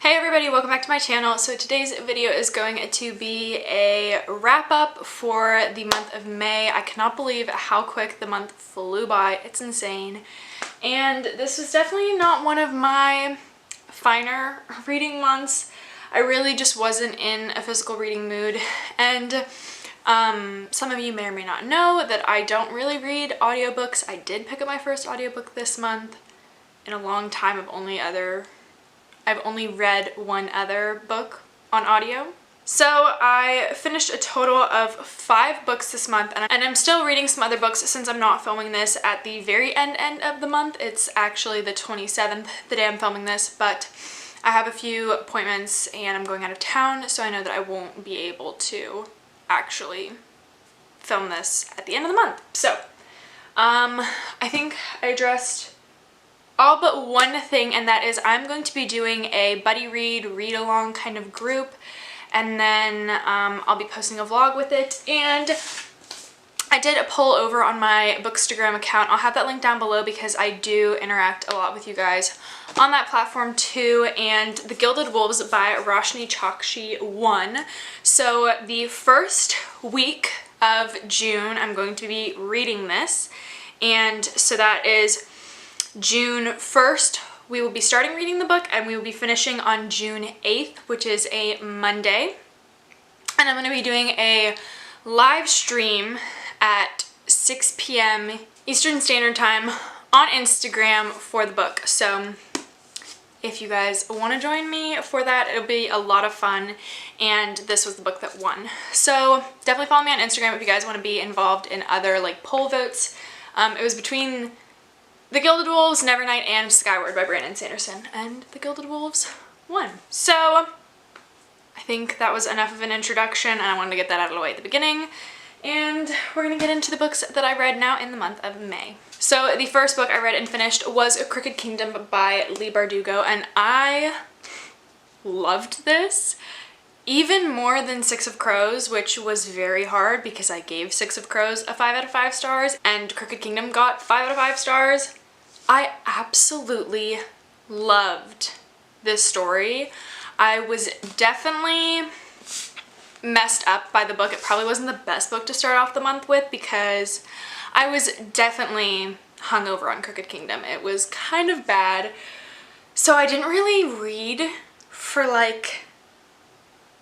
Hey everybody, welcome back to my channel. So today's video is going to be a wrap up for the month of May. I cannot believe how quick the month flew by. It's insane. And this was definitely not one of my finer reading months. I really just wasn't in a physical reading mood. And some of you may or may not know that I don't really read audiobooks. I did pick up my first audiobook this month. In a long time, I've only read one other book on audio. So I finished a total of 5 books this month, and I'm still reading some other books since I'm not filming this at the very end of the month. It's actually the 27th, the day I'm filming this, but I have a few appointments and I'm going out of town, so I know that I won't be able to actually film this at the end of the month. So I think I addressed all but one thing, and that is I'm going to be doing a buddy read along kind of group, and then I'll be posting a vlog with it. And I did a poll over on my bookstagram account. I'll have that link down below because I do interact a lot with you guys on that platform too, and The Gilded Wolves by Roshni Chokshi won. So the first week of June I'm going to be reading this, and so that is June 1st, we will be starting reading the book, and we will be finishing on June 8th, which is a Monday. And I'm going to be doing a live stream at 6 p.m. Eastern Standard Time on Instagram for the book. So if you guys want to join me for that, it'll be a lot of fun. And this was the book that won. So definitely follow me on Instagram if you guys want to be involved in other like poll votes. It was between The Gilded Wolves, Nevernight, and Skyward by Brandon Sanderson, and The Gilded Wolves won. So I think that was enough of an introduction, and I wanted to get that out of the way at the beginning. And we're gonna get into the books that I read now in the month of May. So the first book I read and finished was Crooked Kingdom by Leigh Bardugo, and I loved this. Even more than Six of Crows, which was very hard because I gave Six of Crows a 5 out of 5 stars, and Crooked Kingdom got 5 out of 5 stars. I absolutely loved this story. I was definitely messed up by the book. It probably wasn't the best book to start off the month with because I was definitely hungover on Crooked Kingdom. It was kind of bad. So I didn't really read for like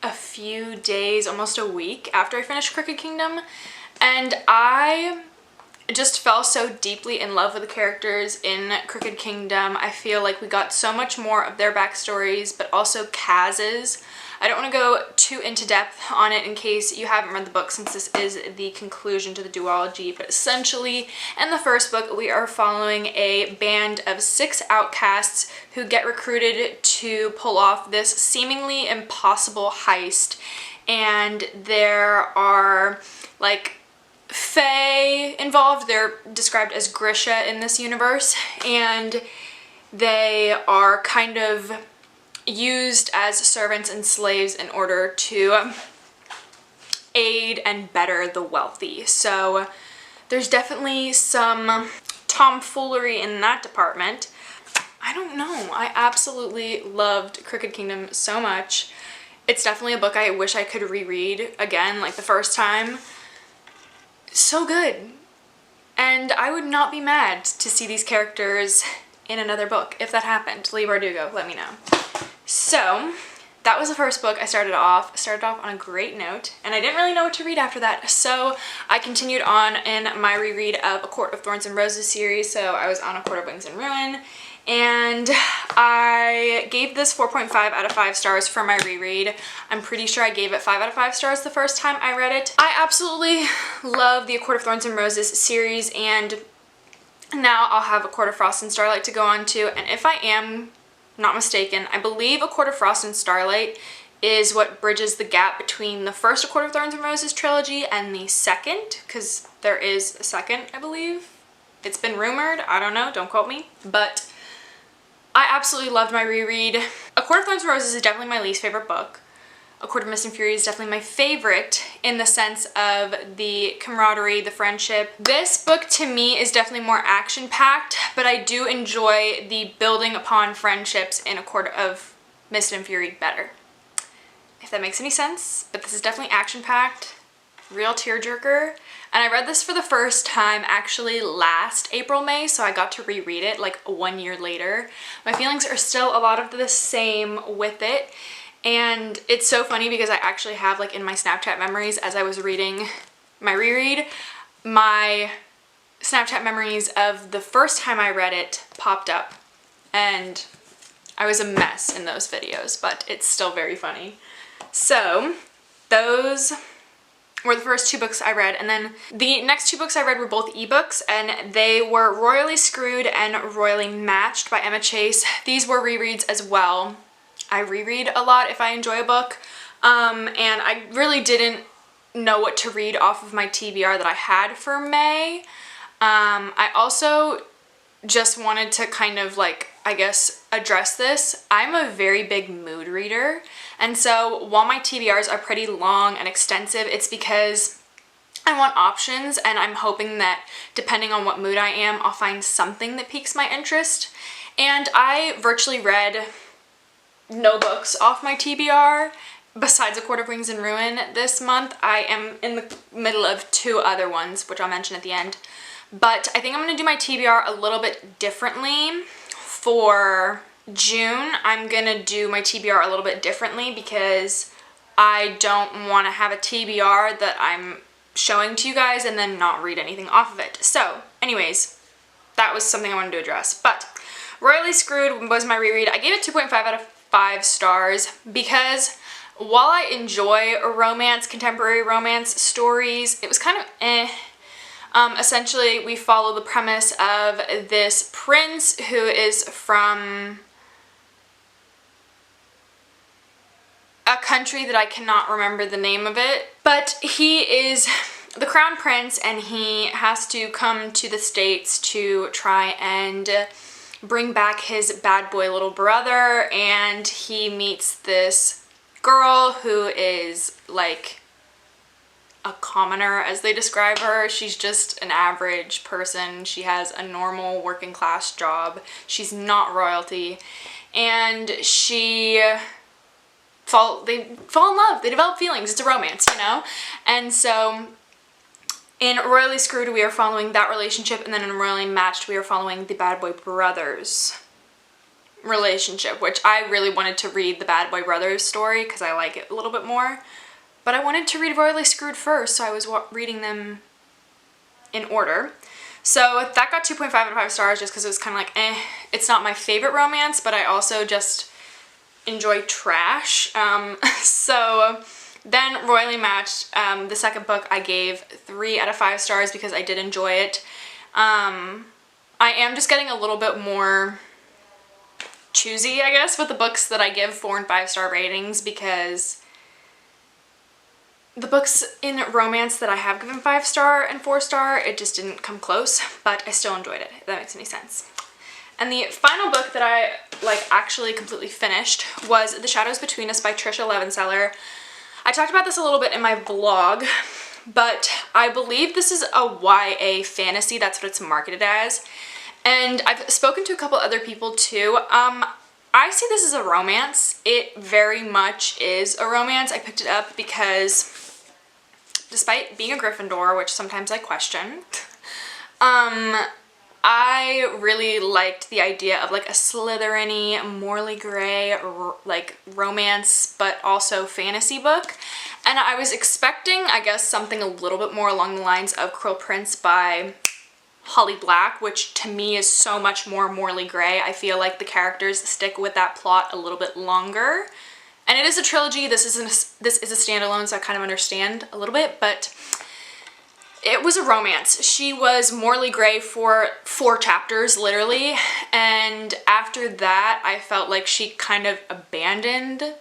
a few days, almost a week after I finished Crooked Kingdom. And I just fell so deeply in love with the characters in Crooked Kingdom. I feel like we got so much more of their backstories, but also Kaz's. I don't want to go too into depth on it in case you haven't read the book, since this is the conclusion to the duology, but essentially in the first book we are following a band of 6 outcasts who get recruited to pull off this seemingly impossible heist, and there are like fae involved. They're described as Grisha in this universe, and they are kind of used as servants and slaves in order to aid and better the wealthy. So there's definitely some tomfoolery in that department. I don't know. I absolutely loved Crooked Kingdom so much. It's definitely a book I wish I could reread again, like the first time. So good. And I would not be mad to see these characters in another book if that happened. Leigh Bardugo, let me know. So that was the first book I started off on a great note, and I didn't really know what to read after that. So I continued on in my reread of A Court of Thorns and Roses series. So I was on A Court of Wings and Ruin, and I gave this 4.5 out of 5 stars for my reread. I'm pretty sure I gave it 5 out of 5 stars the first time I read it. I absolutely love the A Court of Thorns and Roses series, and now I'll have A Court of Frost and Starlight to go on to, and if I am not mistaken, I believe A Court of Frost and Starlight is what bridges the gap between the first A Court of Thorns and Roses trilogy and the second, because there is a second, I believe. It's been rumored, I don't know, don't quote me, but I absolutely loved my reread. A Court of Thorns and Roses is definitely my least favorite book. A Court of Mist and Fury is definitely my favorite in the sense of the camaraderie, the friendship. This book to me is definitely more action-packed, but I do enjoy the building upon friendships in A Court of Mist and Fury better. If that makes any sense, but this is definitely action-packed, real tearjerker. And I read this for the first time actually last April, May, so I got to reread it like 1 year later. My feelings are still a lot of the same with it. And it's so funny because I actually have like in my Snapchat memories as I was reading my reread, my Snapchat memories of the first time I read it popped up. And I was a mess in those videos, but it's still very funny. So those were the first 2 books I read, and then the next 2 books I read were both ebooks, and they were Royally Screwed and Royally Matched by Emma Chase. These were rereads as well. I reread a lot if I enjoy a book, and I really didn't know what to read off of my TBR that I had for May. I also just wanted to kind of like, I guess, address this. I'm a very big mood reader, and so while my TBRs are pretty long and extensive, it's because I want options, and I'm hoping that depending on what mood I am, I'll find something that piques my interest. And I virtually read no books off my TBR besides A Court of Wings and Ruin this month. I am in the middle of 2 other ones, which I'll mention at the end. But I think I'm going to do my TBR a little bit differently. For June, I'm going to do my TBR a little bit differently because I don't want to have a TBR that I'm showing to you guys and then not read anything off of it. So, anyways, that was something I wanted to address. But Royally Screwed was my reread. I gave it 2.5 out of 5 stars because while I enjoy romance, contemporary romance stories, it was kind of eh. Essentially, we follow the premise of this prince who is from a country that I cannot remember the name of it, but he is the crown prince and he has to come to the States to try and bring back his bad boy little brother, and he meets this girl who is like a commoner, as they describe her. She's just an average person. She has a normal working class job. She's not royalty, and they fall in love. They develop feelings. It's a romance, you know? And so in Royally Screwed, we are following that relationship, and then in Royally Matched, we are following the bad boy brothers relationship, which I really wanted to read the bad boy brothers story because I like it a little bit more. But I wanted to read Royally Screwed first, so I was reading them in order. So that got 2.5 out of 5 stars just because it was kind of like, eh. It's not my favorite romance, but I also just enjoy trash. So then Royally Matched, the second book, I gave 3 out of 5 stars because I did enjoy it. I am just getting a little bit more choosy, I guess, with the books that I give 4 and 5 star ratings, because the books in romance that I have given 5 star and 4 star, it just didn't come close, but I still enjoyed it, if that makes any sense. And the final book that I actually completely finished was The Shadows Between Us by Trisha Levenseller. I talked about this a little bit in my vlog, but I believe this is a YA fantasy. That's what it's marketed as. And I've spoken to a couple other people too. I see this as a romance. It very much is a romance. I picked it up because despite being a Gryffindor, which sometimes I question, I really liked the idea of like a Slytherin-y, Morley Grey, like romance, but also fantasy book. And I was expecting, I guess, something a little bit more along the lines of Cruel Prince by Holly Black, which to me is so much more Morley Grey. I feel like the characters stick with that plot a little bit longer. And it is a trilogy. This is a standalone, so I kind of understand a little bit, but it was a romance. She was Morley Grey for 4 chapters, literally, and after that, I felt like she kind of abandoned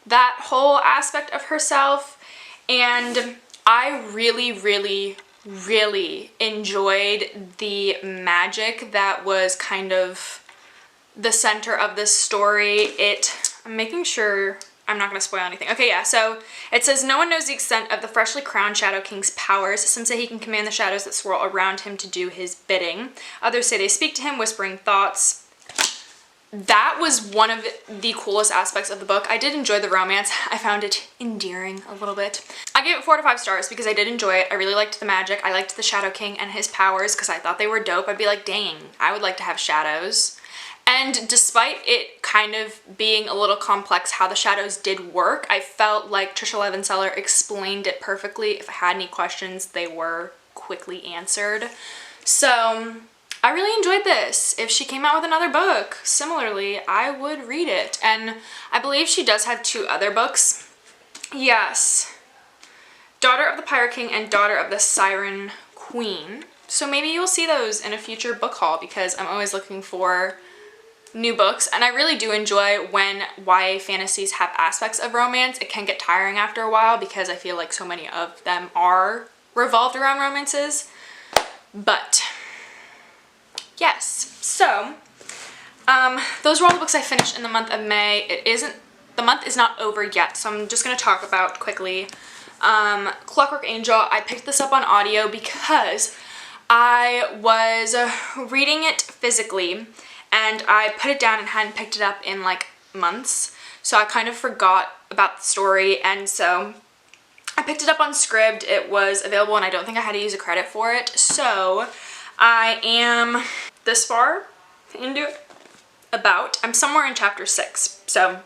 that whole aspect of herself, and I really, really, really enjoyed the magic that was kind of the center of this story. I'm making sure I'm not going to spoil anything. Okay, yeah, so it says, no one knows the extent of the freshly crowned Shadow King's powers. Some say he can command the shadows that swirl around him to do his bidding. Others say they speak to him, whispering thoughts. that was one of the coolest aspects of the book. I did enjoy the romance. I found it endearing a little bit. I gave it 4 to 5 stars because I did enjoy it. I really liked the magic. I liked the Shadow King and his powers because I thought they were dope. I'd be like, dang, I would like to have shadows. And despite it kind of being a little complex how the shadows did work, I felt like Trisha Levenseller explained it perfectly. If I had any questions, they were quickly answered. So I really enjoyed this. If she came out with another book, similarly, I would read it. And I believe she does have 2 other books. Yes. Daughter of the Pirate King and Daughter of the Siren Queen. So maybe you'll see those in a future book haul because I'm always looking for new books, and I really do enjoy when YA fantasies have aspects of romance. It can get tiring after a while because I feel like so many of them are revolved around romances. But yes, so those were all the books I finished in the month of May. The month is not over yet, so I'm just going to talk about quickly Clockwork Angel. I picked this up on audio because I was reading it physically and I put it down and hadn't picked it up in like months, so I kind of forgot about the story, and so I picked it up on Scribd. It was available and I don't think I had to use a credit for it, so I am this far into it. I'm somewhere in chapter 6, so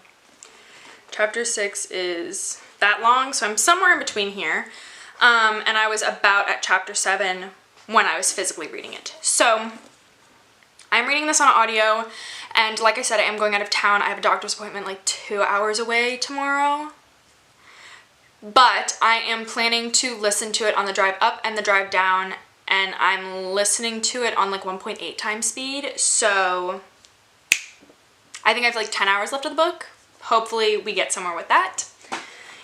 chapter 6 is that long, so I'm somewhere in between here, and I was about at chapter 7 when I was physically reading it. So I'm reading this on audio, and like I said, I am going out of town. I have a doctor's appointment like 2 hours away tomorrow, but I am planning to listen to it on the drive up and the drive down, and I'm listening to it on like 1.8 times speed, so I think I have like 10 hours left of the book. Hopefully we get somewhere with that.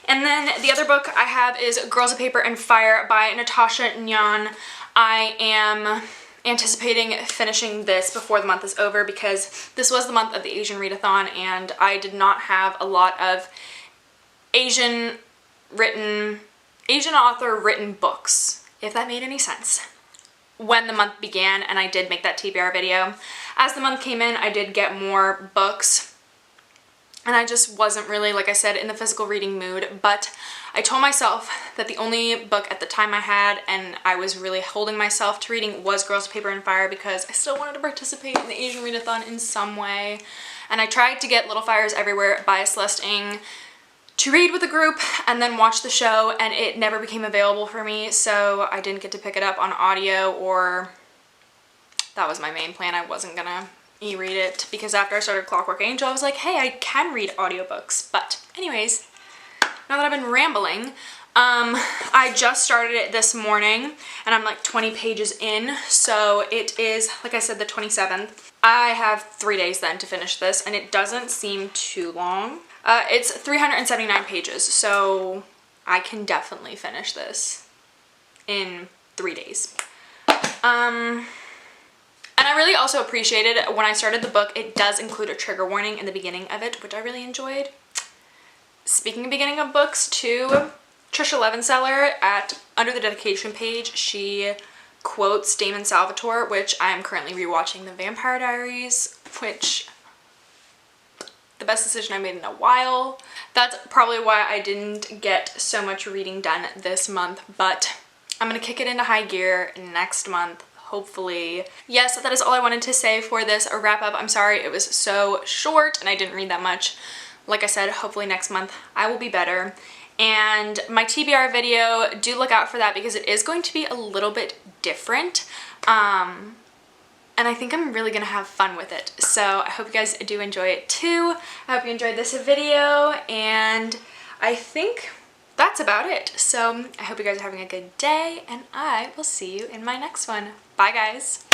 And then the other book I have is Girls of Paper and Fire by Natasha Nyan. I am anticipating finishing this before the month is over because this was the month of the Asian readathon and I did not have a lot of Asian author written books, if that made any sense, when the month began, and I did make that TBR video. As the month came in, I did get more books, and I just wasn't really, like I said, in the physical reading mood, but I told myself that the only book at the time I had, and I was really holding myself to reading, was Girls of Paper and Fire because I still wanted to participate in the Asian readathon in some way, and I tried to get Little Fires Everywhere by Celeste Ng to read with a group and then watch the show, and it never became available for me, so I didn't get to pick it up on audio, or that was my main plan. I wasn't gonna e-read it because after I started Clockwork Angel I was like, hey, I can read audiobooks. But anyways, now that I've been rambling, I just started it this morning and I'm like 20 pages in, so it is, like I said, the 27th. I have 3 days then to finish this, and it doesn't seem too long. It's 379 pages, so I can definitely finish this in 3 days. And I really also appreciated when I started the book, it does include a trigger warning in the beginning of it, which I really enjoyed. Speaking of beginning of books too, Trisha Levenseller under the dedication page, she quotes Damon Salvatore, which I am currently rewatching The Vampire Diaries, which the best decision I made in a while. That's probably why I didn't get so much reading done this month, but I'm gonna kick it into high gear next month, hopefully. Yes, that is all I wanted to say for this wrap up. I'm sorry it was so short and I didn't read that much. Like I said, hopefully next month I will be better. And my TBR video, do look out for that because it is going to be a little bit different. And I think I'm really gonna have fun with it. So I hope you guys do enjoy it too. I hope you enjoyed this video, and I think that's about it. So I hope you guys are having a good day, and I will see you in my next one. Bye guys.